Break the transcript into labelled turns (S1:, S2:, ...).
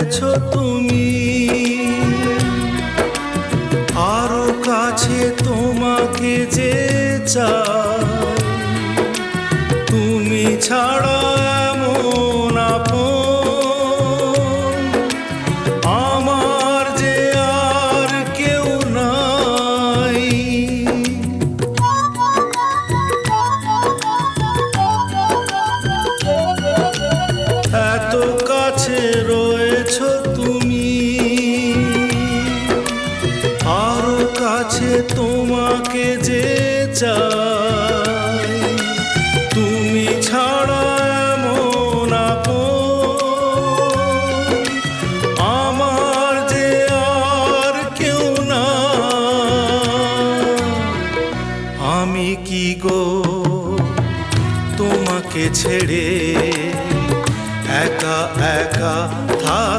S1: রয়েছো তুমি, আরো কাছে তোমাকে যে চাই, তুমি ছাড়া এমন আপন আমার যে আর কেউ নাই। এত কাছে রয়েছো তুমি, আরো কাছে তোমাকে যে চাই, তুমি ছাড়া এমন আপন আমার যে আর কেউ না। আমি কি গো তোমাকে ছেড়ে একা একা থাক